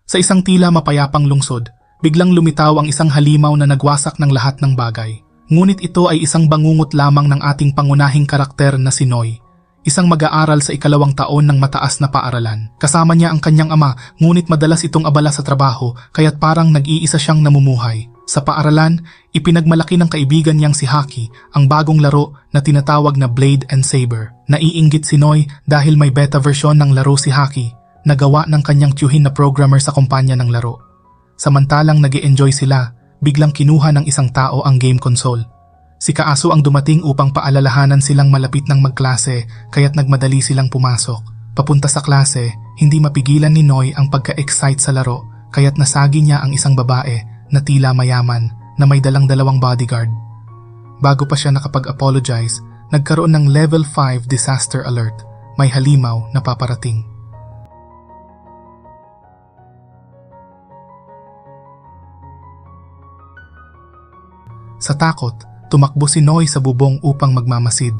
Sa isang tila mapayapang lungsod, biglang lumitaw ang isang halimaw na nagwasak ng lahat ng bagay. Ngunit ito ay isang bangungot lamang ng ating pangunahing karakter na si Noy, isang mag-aaral sa 2nd taon ng mataas na paaralan. Kasama niya ang kanyang ama, ngunit madalas itong abala sa trabaho kaya't parang nag-iisa siyang namumuhay. Sa paaralan, ipinagmalaki ng kaibigan niyang si Haki ang bagong laro na tinatawag na Blade and Saber. Naiinggit si Noy dahil may beta version ng laro si Haki na gawa ng kanyang tiyuhin na programmer sa kumpanya ng laro. Samantalang nag-e-enjoy sila, biglang kinuha ng isang tao ang game console. Si Kaaso ang dumating upang paalalahanan silang malapit ng magklase kaya't nagmadali silang pumasok. Papunta sa klase, hindi mapigilan ni Noy ang pagka-excite sa laro kaya't nasagi niya ang isang babae na tila mayaman na may dalang 2 bodyguard. Bago pa siya nakapag-apologize, nagkaroon ng level 5 disaster alert. May halimaw na paparating. Sa takot, tumakbo si Noy sa bubong upang magmamasid.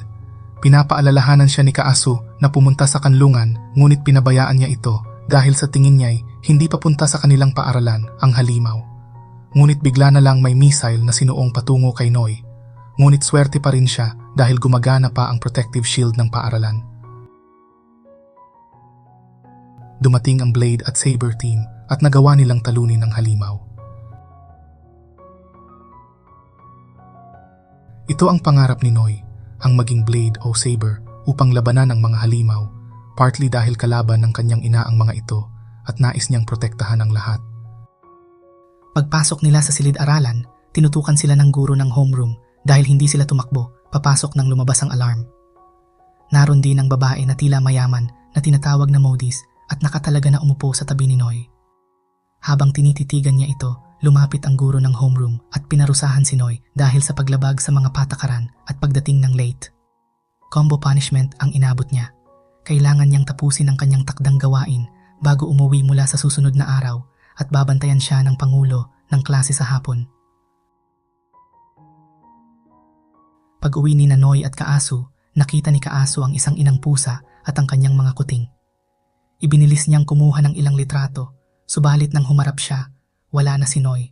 Pinapaalalahanan siya ni Kaaso na pumunta sa kanlungan ngunit pinabayaan niya ito dahil sa tingin niya'y hindi papunta sa kanilang paaralan ang halimaw. Ngunit bigla na lang may missile na sinuong patungo kay Noy. Ngunit swerte pa rin siya dahil gumagana pa ang protective shield ng paaralan. Dumating ang Blade at Saber team at nagawa nilang talunin ang halimaw. Ito ang pangarap ni Noy, ang maging Blade o Saber upang labanan ang mga halimaw, partly dahil kalaban ng kanyang ina ang mga ito at nais niyang protektahan ang lahat. Pagpasok nila sa silid-aralan, tinutukan sila ng guro ng homeroom dahil hindi sila tumakbo papasok nang lumabas ang alarm. Naroon din ang babae na tila mayaman na tinatawag na Modis at nakatalaga na umupo sa tabi ni Noy. Habang tinititigan niya ito, lumapit ang guro ng homeroom at pinarusahan si Noy dahil sa paglabag sa mga patakaran at pagdating ng late. Combo punishment ang inabot niya. Kailangan niyang tapusin ang kanyang takdang gawain bago umuwi mula sa susunod na araw at babantayan siya ng pangulo ng klase sa hapon. Pag-uwi ni Noy at Kaaso, nakita ni Kaaso ang isang inang pusa at ang kanyang mga kuting. Ibinilis niyang kumuha ng ilang litrato, subalit nang humarap siya, wala na si Noy.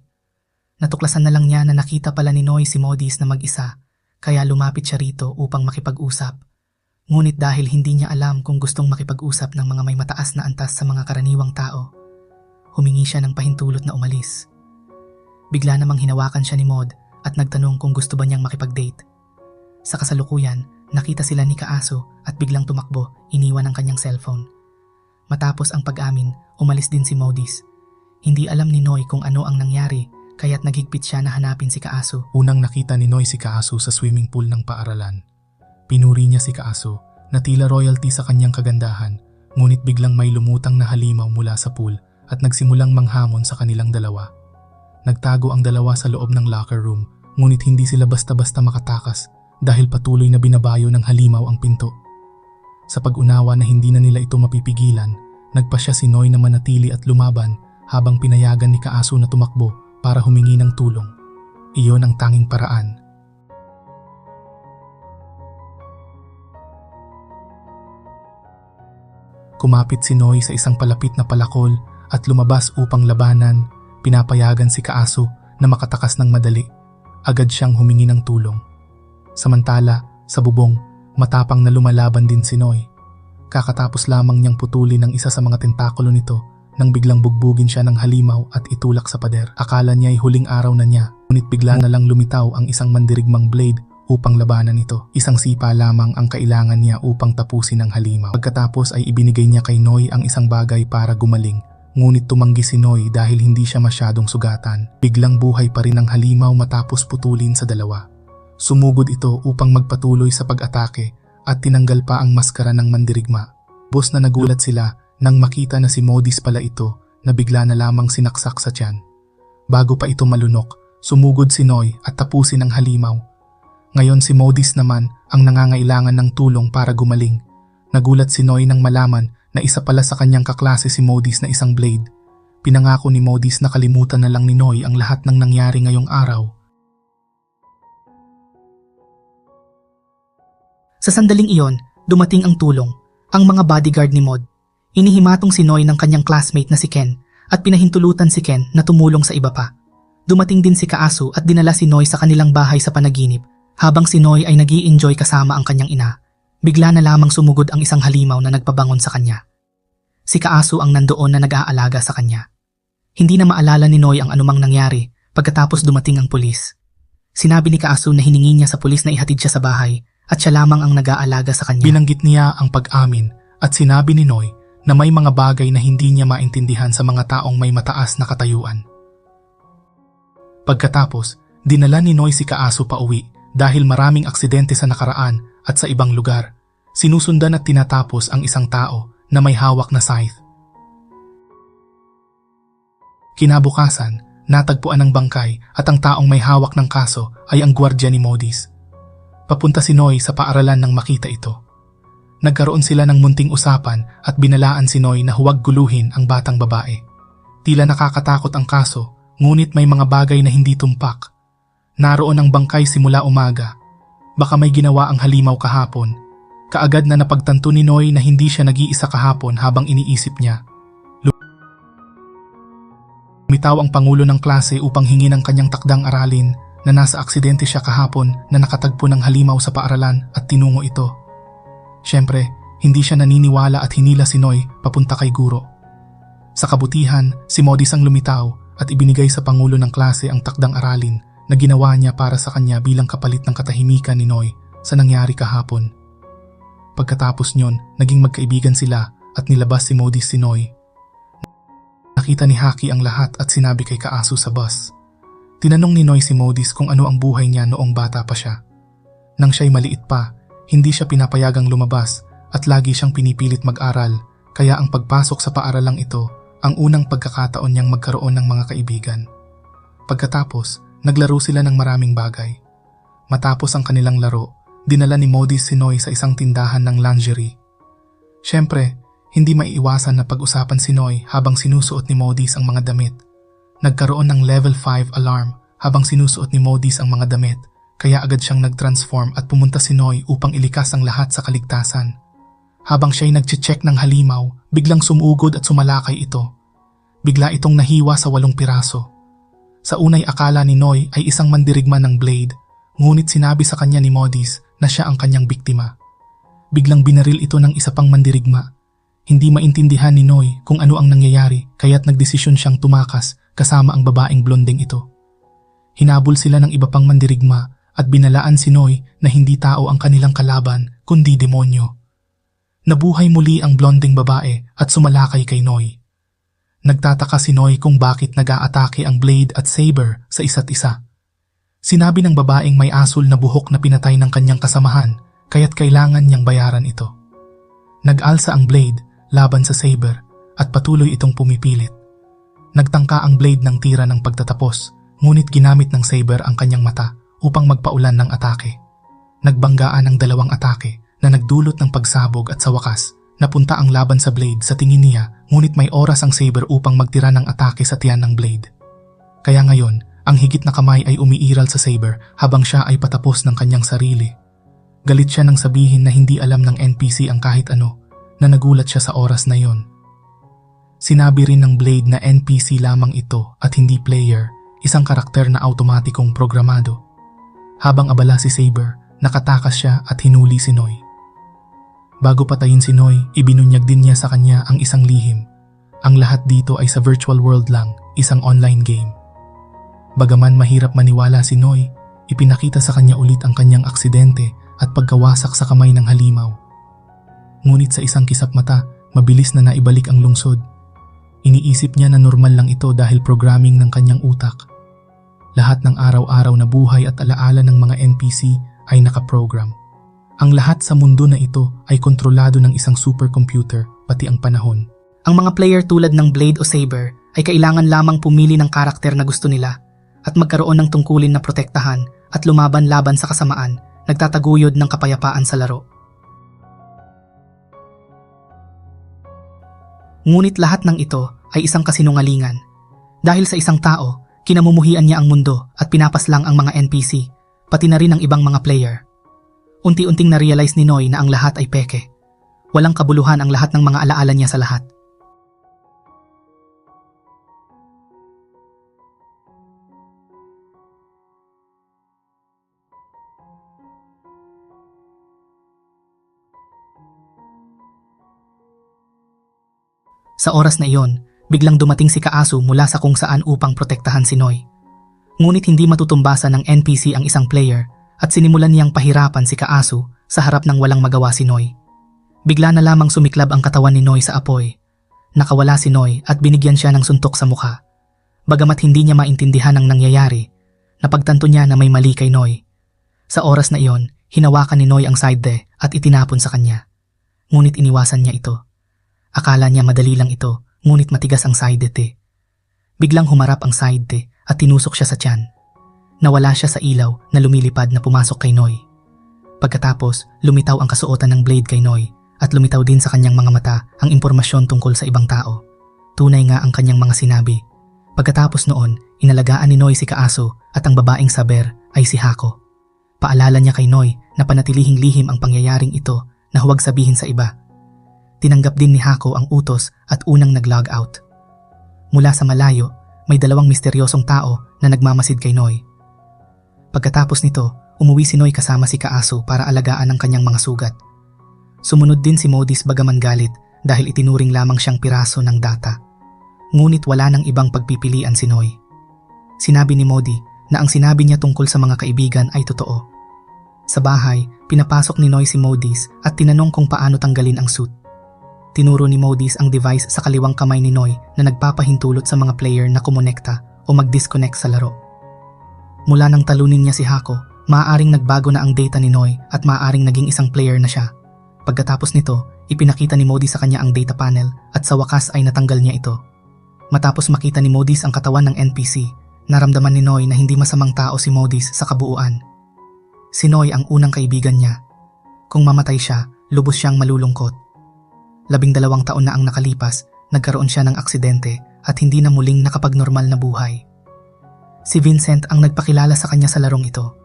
Natuklasan na lang niya na nakita pala ni Noy si Modis na mag-isa, kaya lumapit siya rito upang makipag-usap. Ngunit dahil hindi niya alam kung gustong makipag-usap ng mga may mataas na antas sa mga karaniwang tao, humingi siya ng pahintulot na umalis. Bigla namang hinawakan siya ni Mod at nagtanong kung gusto ba niyang makipag-date. Sa kasalukuyan, nakita sila ni Kaaso at biglang tumakbo, iniwan ang kanyang cellphone. Matapos ang pag-amin, umalis din si Modis. Hindi alam ni Noy kung ano ang nangyari, kaya't naghigpit siya na hanapin si Kaaso. Unang nakita ni Noy si Kaaso sa swimming pool ng paaralan. Pinuri niya si Kaaso na tila royalty sa kanyang kagandahan, ngunit biglang may lumutang na halimaw mula sa pool at nagsimulang manghamon sa kanilang dalawa. Nagtago ang dalawa sa loob ng locker room, ngunit hindi sila basta-basta makatakas dahil patuloy na binabayo ng halimaw ang pinto. Sa pag-unawa na hindi na nila ito mapipigilan, nagpasya si Noy na manatili at lumaban habang pinayagan ni Kaaso na tumakbo para humingi ng tulong. Iyon ang tanging paraan. Kumapit si Noy sa isang palapit na palakol at lumabas upang labanan. Pinapayagan si Kaaso na makatakas ng madali. Agad siyang humingi ng tulong. Samantala, sa bubong, matapang na lumalaban din si Noy. Kakatapos lamang niyang putulin ang isa sa mga tentakulo nito nang biglang bugbugin siya ng halimaw at itulak sa pader. Akala niya ay huling araw na niya, ngunit bigla na lang lumitaw ang isang mandirigmang blade upang labanan ito. Isang sipa lamang ang kailangan niya upang tapusin ang halimaw. Pagkatapos ay ibinigay niya kay Noy ang isang bagay para gumaling, ngunit tumanggi si Noy dahil hindi siya masyadong sugatan. Biglang buhay pa rin ang halimaw matapos putulin sa dalawa. Sumugod ito upang magpatuloy sa pag-atake at tinanggal pa ang maskara ng mandirigma. Bus na nagulat sila nang makita na si Modis pala ito na bigla na lamang sinaksak sa tiyan. Bago pa ito malunok, sumugod si Noy at tapusin ang halimaw. Ngayon si Modis naman ang nangangailangan ng tulong para gumaling. Nagulat si Noy nang malaman na isa pala sa kanyang kaklase si Modis na isang blade. Pinangako ni Modis na kalimutan na lang ni Noy ang lahat ng nangyari ngayong araw. Sa sandaling iyon, dumating ang tulong, ang mga bodyguard ni Mod. Inihimatong si Noy ng kanyang classmate na si Ken at pinahintulutan si Ken na tumulong sa iba pa. Dumating din si Kaasu at dinala si Noy sa kanilang bahay sa panaginip. Habang si Noy ay nag-i-enjoy kasama ang kanyang ina, bigla na lamang sumugod ang isang halimaw na nagpabangon sa kanya. Si Kaasu ang nandoon na nag-aalaga sa kanya. Hindi na maalala ni Noy ang anumang nangyari pagkatapos dumating ang pulis. Sinabi ni Kaasu na hiningi niya sa pulis na ihatid siya sa bahay at siya lamang ang nag-aalaga sa kanya. Binanggit niya ang pag-amin at sinabi ni Noy na may mga bagay na hindi niya maintindihan sa mga taong may mataas na katayuan. Pagkatapos, dinala ni Noy si Kaasu pa uwi dahil maraming aksidente sa nakaraan at sa ibang lugar. Sinusundan at tinatapos ang isang tao na may hawak na scythe. Kinabukasan, natagpuan ng bangkay at ang taong may hawak ng kaso ay ang gwardiya ni Modis. Papunta si Noy sa paaralan nang makita ito. Nagkaroon sila ng munting usapan at binalaan si Noy na huwag guluhin ang batang babae. Tila nakakatakot ang kaso, ngunit may mga bagay na hindi tumpak. Naroon ang bangkay simula umaga. Baka may ginawa ang halimaw kahapon. Kaagad na napagtanto ni Noy na hindi siya nag-iisa kahapon habang iniisip niya. Lumitaw ang pangulo ng klase upang hingi ng kanyang takdang aralin na nasa aksidente siya kahapon na nakatagpo ng halimaw sa paaralan at tinungo ito. Siyempre, hindi siya naniniwala at hinila si Noy papunta kay guro. Sa kabutihan, si Modis ang lumitaw at ibinigay sa pangulo ng klase ang takdang aralin na ginawa niya para sa kanya bilang kapalit ng katahimikan ni Noy sa nangyari kahapon. Pagkatapos nyon, naging magkaibigan sila at nilabas si Modis si Noy. Nakita ni Haki ang lahat at sinabi kay Kaasu sa bus. Tinanong ni Noy si Modis kung ano ang buhay niya noong bata pa siya. Nang siya'y maliit pa, hindi siya pinapayagang lumabas at lagi siyang pinipilit mag-aral, kaya ang pagpasok sa paaralang ito ang unang pagkakataon niyang magkaroon ng mga kaibigan. Pagkatapos, naglaro sila ng maraming bagay. Matapos ang kanilang laro, dinala ni Modis si Noy sa isang tindahan ng lingerie. Siyempre, hindi maiiwasan na pag-usapan si Noy habang sinusuot ni Modis ang mga damit. Nagkaroon ng level 5 alarm habang sinusuot ni Modis ang mga damit, kaya agad siyang nag-transform at pumunta si Noy upang ilikas ang lahat sa kaligtasan. Habang siya'y nag-check ng halimaw, biglang sumugod at sumalakay ito. Bigla itong nahiwa sa 8 piraso. Sa unay akala ni Noy ay isang mandirigma ng blade, ngunit sinabi sa kanya ni Modis na siya ang kanyang biktima. Biglang binaril ito ng isa pang mandirigma. Hindi maintindihan ni Noy kung ano ang nangyayari kaya't nagdesisyon siyang tumakas kasama ang babaeng blonding ito. Hinabol sila ng iba pang mandirigma at binalaan si Noy na hindi tao ang kanilang kalaban kundi demonyo. Nabuhay muli ang blonding babae at sumalakay kay Noy. Nagtataka si Noy kung bakit nag-aatake ang blade at saber sa isa't isa. Sinabi ng babaeng may asul na buhok na pinatay ng kanyang kasamahan kaya't kailangan niyang bayaran ito. Nag-alsa ang blade laban sa saber at patuloy itong pumipilit. Nagtangka ang blade ng tira ng pagtatapos, ngunit ginamit ng saber ang kanyang mata upang magpaulan ng atake. Nagbanggaan ang 2 atake na nagdulot ng pagsabog at sa wakas, napunta ang laban sa blade sa tingin niya ngunit may oras ang saber upang magtira ng atake sa tiyan ng blade. Kaya ngayon, ang higit na kamay ay umiiral sa saber habang siya ay patapos ng kanyang sarili. Galit siya nang sabihin na hindi alam ng NPC ang kahit ano, na nagulat siya sa oras na yon. Sinabi rin ng blade na NPC lamang ito at hindi player, isang karakter na automatikong programado. Habang abala si Saber, nakatakas siya at hinuli si Noy. Bago patayin si Noy, ibinunyag din niya sa kanya ang isang lihim. Ang lahat dito ay sa virtual world lang, isang online game. Bagaman mahirap maniwala si Noy, ipinakita sa kanya ulit ang kanyang aksidente at pagkawasak sa kamay ng halimaw. Ngunit sa isang kisap mata, mabilis na naibalik ang lungsod. Iniisip niya na normal lang ito dahil programming ng kanyang utak. Lahat ng araw-araw na buhay at alaala ng mga NPC ay nakaprogram. Ang lahat sa mundo na ito ay kontrolado ng isang supercomputer, pati ang panahon. Ang mga player tulad ng Blade o Saber ay kailangan lamang pumili ng karakter na gusto nila at magkaroon ng tungkulin na protektahan at lumaban-laban sa kasamaan, nagtataguyod ng kapayapaan sa laro. Ngunit lahat ng ito ay isang kasinungalingan. Dahil sa isang tao, kinamumuhian niya ang mundo at pinapaslang ang mga NPC, pati na rin ang ibang mga player. Unti-unting na-realize ni Noy na ang lahat ay peke. Walang kabuluhan ang lahat ng mga alaala niya sa lahat. Sa oras na iyon, biglang dumating si Kaasu mula sa kung saan upang protektahan si Noy. Ngunit hindi matutumbasan ng NPC ang isang player at sinimulan niyang pahirapan si Kaasu sa harap ng walang magawa si Noy. Bigla na lamang sumiklab ang katawan ni Noy sa apoy. Nakawala si Noy at binigyan siya ng suntok sa mukha. Bagamat hindi niya maintindihan ang nangyayari, napagtanto niya na may mali kay Noy. Sa oras na iyon, hinawakan ni Noy ang side at itinapon sa kanya. Ngunit iniwasan niya ito. Akala niya madali lang ito, ngunit matigas ang side Biglang humarap ang side at tinusok siya sa tiyan. Nawala siya sa ilaw na lumilipad na pumasok kay Noy. Pagkatapos, lumitaw ang kasuotan ng blade kay Noy at lumitaw din sa kanyang mga mata ang impormasyon tungkol sa ibang tao. Tunay nga ang kanyang mga sinabi. Pagkatapos noon, inalagaan ni Noy si Kaasu at ang babaeng saber ay si Hako. Paalala niya kay Noy na panatilihing lihim ang pangyayaring ito na huwag sabihin sa iba. Tinanggap din ni Hako ang utos at unang nag-log out. Mula sa malayo, may dalawang misteryosong tao na nagmamasid kay Noy. Pagkatapos nito, umuwi si Noy kasama si Kaasu para alagaan ang kanyang mga sugat. Sumunod din si Modis bagaman galit dahil itinuring lamang siyang piraso ng data. Ngunit wala nang ibang pagpipilian si Noy. Sinabi ni Modi na ang sinabi niya tungkol sa mga kaibigan ay totoo. Sa bahay, pinapasok ni Noy si Modis at tinanong kung paano tanggalin ang suit. Tinuro ni Modis ang device sa kaliwang kamay ni Noy na nagpapahintulot sa mga player na kumonekta o mag-disconnect sa laro. Mula nang talunin niya si Hako, maaaring nagbago na ang data ni Noy at maaaring naging isang player na siya. Pagkatapos nito, ipinakita ni Modis sa kanya ang data panel at sa wakas ay natanggal niya ito. Matapos makita ni Modis ang katawan ng NPC, naramdaman ni Noy na hindi masamang tao si Modis sa kabuuan. Si Noy ang unang kaibigan niya. Kung mamatay siya, lubos siyang malulungkot. 12 taon na ang nakalipas, nagkaroon siya ng aksidente at hindi na muling nakapagnormal na buhay. Si Vincent ang nagpakilala sa kanya sa larong ito.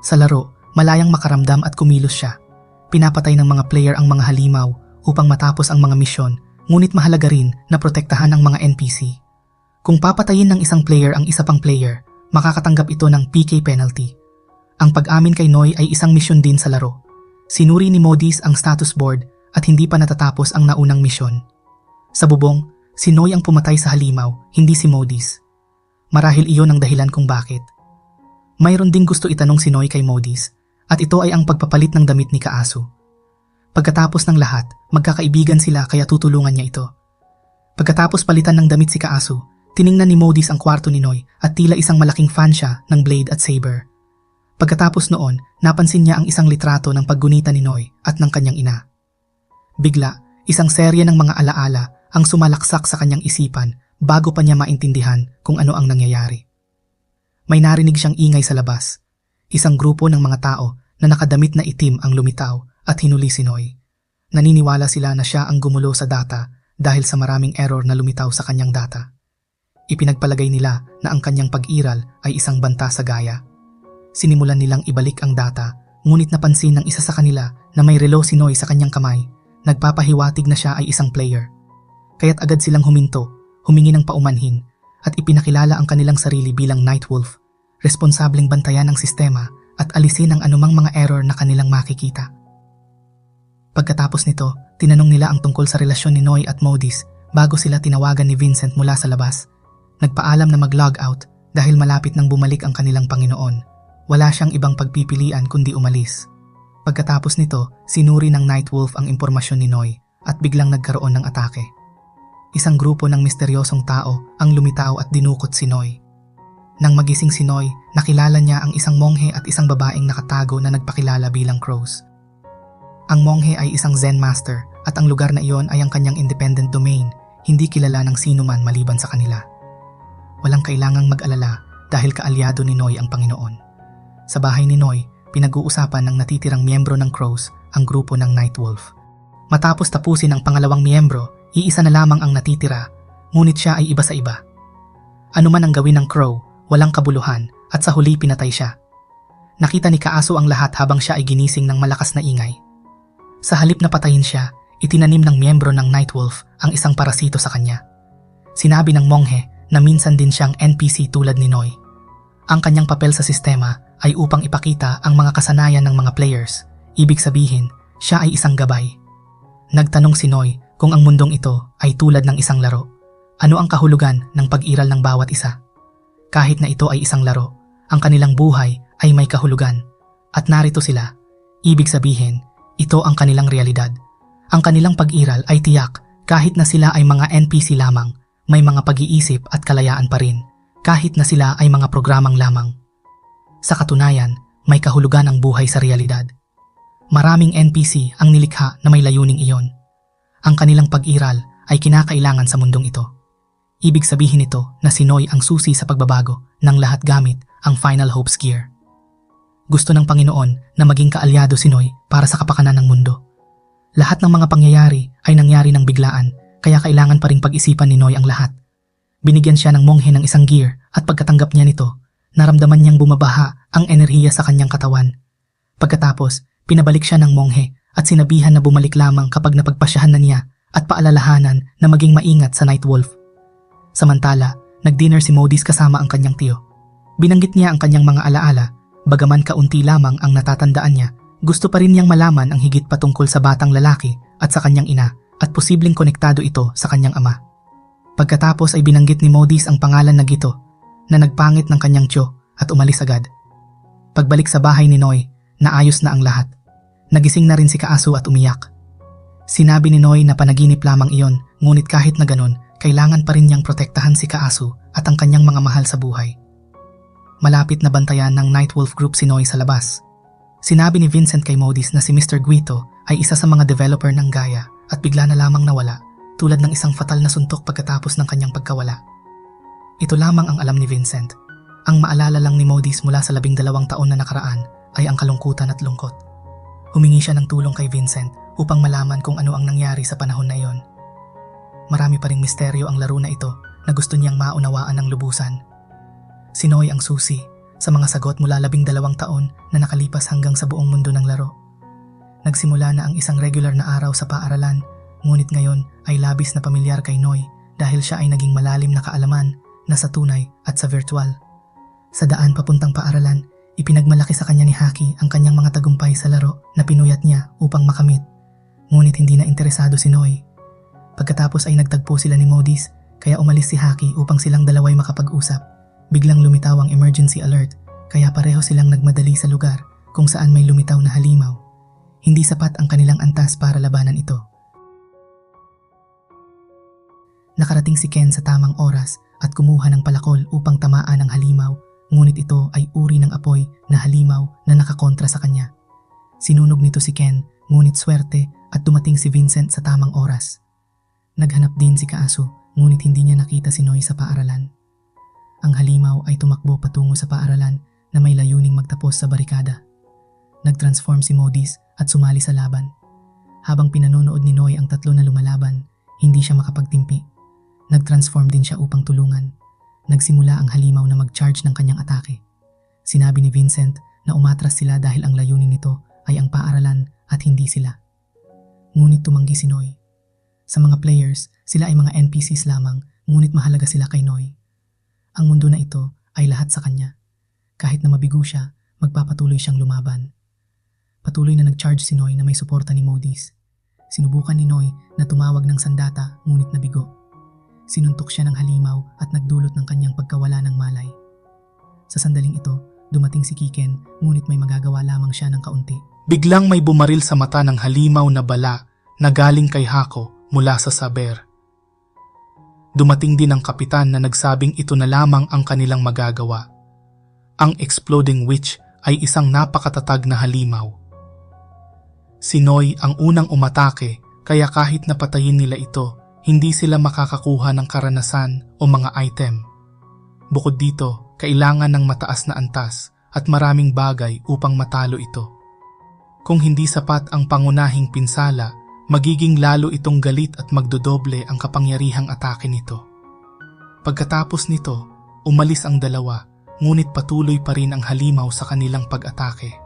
Sa laro, malayang makaramdam at kumilos siya. Pinapatay ng mga player ang mga halimaw upang matapos ang mga misyon, ngunit mahalaga rin na protektahan ang mga NPC. Kung papatayin ng isang player ang isa pang player, makakatanggap ito ng PK penalty. Ang pag-amin kay Noy ay isang misyon din sa laro. Sinuri ni Modis ang status board at hindi pa natatapos ang naunang misyon. Sa bubong, si Noy ang pumatay sa halimaw, hindi si Modis. Marahil iyon ang dahilan kung bakit. Mayroon ding gusto itanong si Noy kay Modis at ito ay ang pagpapalit ng damit ni Kaasu. Pagkatapos ng lahat, magkakaibigan sila kaya tutulungan niya ito. Pagkatapos palitan ng damit si Kaasu, tiningnan ni Modis ang kwarto ni Noy at tila isang malaking fan siya ng blade at saber. Pagkatapos noon, napansin niya ang isang litrato ng paggunita ni Noy at ng kanyang ina. Bigla, isang serye ng mga alaala ang sumalaksak sa kanyang isipan bago pa niya maintindihan kung ano ang nangyayari. May narinig siyang ingay sa labas. Isang grupo ng mga tao na nakadamit na itim ang lumitaw at hinuli si Noy. Naniniwala sila na siya ang gumulo sa data dahil sa maraming error na lumitaw sa kanyang data. Ipinagpalagay nila na ang kanyang pag-iral ay isang banta sa gaya. Sinimulan nilang ibalik ang data, ngunit napansin ng isa sa kanila na may relo si Noy sa kanyang kamay, nagpapahiwatig na siya ay isang player. Kaya't agad silang huminto, humingi ng paumanhin, at ipinakilala ang kanilang sarili bilang Nightwolf, responsableng bantayan ang sistema at alisin ang anumang mga error na kanilang makikita. Pagkatapos nito, tinanong nila ang tungkol sa relasyon ni Noy at Modis bago sila tinawagan ni Vincent mula sa labas. Nagpaalam na mag-log out dahil malapit nang bumalik ang kanilang Panginoon. Wala siyang ibang pagpipilian kundi umalis. Pagkatapos nito, sinuri ng Nightwolf ang impormasyon ni Noy at biglang nagkaroon ng atake. Isang grupo ng misteryosong tao ang lumitaw at dinukot si Noy. Nang magising si Noy, nakilala niya ang isang monghe at isang babaeng nakatago na nagpakilala bilang Crows. Ang monghe ay isang Zen master at ang lugar na iyon ay ang kanyang independent domain, hindi kilala ng sino man maliban sa kanila. Walang kailangang mag-alala dahil kaalyado ni Noy ang Panginoon. Sa bahay ni Noy, pinag-uusapan ng natitirang miyembro ng Crows ang grupo ng Nightwolf. Matapos tapusin ang pangalawang miyembro, iisa na lamang ang natitira, ngunit siya ay iba sa iba. Ano man ang gawin ng Crow, walang kabuluhan at sa huli pinatay siya. Nakita ni Kaasu ang lahat habang siya ay ginising ng malakas na ingay. Sa halip na patayin siya, itinanim ng miyembro ng Nightwolf ang isang parasito sa kanya. Sinabi ng monghe na minsan din siyang NPC tulad ni Noy. Ang kanyang papel sa sistema ay upang ipakita ang mga kasanayan ng mga players. Ibig sabihin, siya ay isang gabay. Nagtanong si Noy Kung ang mundong ito ay tulad ng isang laro, ano ang kahulugan ng pag-iral ng bawat isa? Kahit na ito ay isang laro, ang kanilang buhay ay may kahulugan. At narito sila. Ibig sabihin, ito ang kanilang realidad. Ang kanilang pag-iral ay tiyak kahit na sila ay mga NPC lamang, may mga pag-iisip at kalayaan pa rin, kahit na sila ay mga programang lamang. Sa katunayan, may kahulugan ang buhay sa realidad. Maraming NPC ang nilikha na may layuning iyon. Ang kanilang pag-iral ay kinakailangan sa mundong ito. Ibig sabihin nito na si Noy ang susi sa pagbabago ng lahat gamit ang Final Hopes Gear. Gusto ng Panginoon na maging kaalyado si Noy para sa kapakanan ng mundo. Lahat ng mga pangyayari ay nangyari ng biglaan, kaya kailangan pa ring pag-isipan ni Noy ang lahat. Binigyan siya ng monghe ng isang gear at pagkatanggap niya nito, naramdaman niyang bumabaha ang enerhiya sa kanyang katawan. Pagkatapos, pinabalik siya ng monghe at sinabihan na bumalik lamang kapag napagpasyahan na niya at paalalahanan na maging maingat sa Night Wolf. Samantala, nag-dinner si Modis kasama ang kanyang tiyo. Binanggit niya ang kanyang mga alaala, bagaman kaunti lamang ang natatandaan niya, gusto pa rin niyang malaman ang higit patungkol sa batang lalaki at sa kanyang ina at posibleng konektado ito sa kanyang ama. Pagkatapos ay binanggit ni Modis ang pangalan na Gito na nagpangit ng kanyang tiyo at umalis agad. Pagbalik sa bahay ni Noy, naayos na ang lahat. Nagising na rin si Kaasu at umiyak. Sinabi ni Noy na panaginip lamang iyon, ngunit kahit na ganon, kailangan pa rin niyang protektahan si Kaasu at ang kanyang mga mahal sa buhay. Malapit na bantayan ng Nightwolf Group si Noy sa labas. Sinabi ni Vincent kay Modis na si Mr. Guito ay isa sa mga developer ng Gaia at bigla na lamang nawala, tulad ng isang fatal na suntok pagkatapos ng kanyang pagkawala. Ito lamang ang alam ni Vincent. Ang maalala lang ni Modis mula sa 12 taon na nakaraan ay ang kalungkutan at lungkot. Humingi siya ng tulong kay Vincent upang malaman kung ano ang nangyari sa panahon na iyon. Marami pa ring misteryo ang laro na ito na gusto niyang maunawaan ng lubusan. Si Noy ang susi sa mga sagot mula 12 taon na nakalipas hanggang sa buong mundo ng laro. Nagsimula na ang isang regular na araw sa paaralan, ngunit ngayon ay labis na pamilyar kay Noy dahil siya ay naging malalim na kaalaman na sa tunay at sa virtual. Sa daan papuntang paaralan, ipinagmalaki sa kanya ni Haki ang kanyang mga tagumpay sa laro na pinuyat niya upang makamit. Ngunit hindi na interesado si Noy. Pagkatapos ay nagtagpo sila ni Modis, kaya umalis si Haki upang silang dalaway makapag-usap. Biglang lumitaw ang emergency alert, kaya pareho silang nagmadali sa lugar kung saan may lumitaw na halimaw. Hindi sapat ang kanilang antas para labanan ito. Nakarating si Ken sa tamang oras at kumuha ng palakol upang tamaan ang halimaw, ngunit ito ay uri ng apoy na halimaw na nakakontra sa kanya. Sinunog nito si Ken, ngunit swerte at dumating si Vincent sa tamang oras. Naghanap din si Kaasu, ngunit hindi niya nakita si Noy sa paaralan. Ang halimaw ay tumakbo patungo sa paaralan na may layuning magtapos sa barikada. Nagtransform si Modis at sumali sa laban. Habang pinanonood ni Noy ang tatlo na lumalaban, hindi siya makapagtimpi. Nagtransform din siya upang tulungan. Nagsimula ang halimaw na mag-charge ng kanyang atake. Sinabi ni Vincent na umatras sila dahil ang layunin nito ay ang paaralan at hindi sila. Ngunit tumanggi si Noy. Sa mga players, sila ay mga NPCs lamang, ngunit mahalaga sila kay Noy. Ang mundo na ito ay lahat sa kanya. Kahit na mabigo siya, magpapatuloy siyang lumaban. Patuloy na nag-charge si Noy na may suporta ni Modis. Sinubukan ni Noy na tumawag ng sandata ngunit nabigo. Sinuntok siya ng halimaw at nagdulot ng kanyang pagkawala ng malay. Sa sandaling ito, dumating si Kiken ngunit may magagawa lamang siya ng kaunti. Biglang may bumaril sa mata ng halimaw na bala na galing kay Hako mula sa saber. Dumating din ang kapitan na nagsabing ito na lamang ang kanilang magagawa. Ang exploding witch ay isang napakatatag na halimaw. Si Noy ang unang umatake, kaya kahit napatayin nila ito, hindi sila makakakuha ng karanasan o mga item. Bukod dito, kailangan ng mataas na antas at maraming bagay upang matalo ito. Kung hindi sapat ang pangunahing pinsala, magiging lalo itong galit at magdodoble ang kapangyarihang atake nito. Pagkatapos nito, umalis ang dalawa, ngunit patuloy pa rin ang halimaw sa kanilang pag-atake.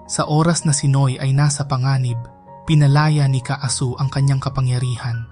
Sa oras na si Noy ay nasa panganib, pinalaya ni Kaasu ang kanyang kapangyarihan.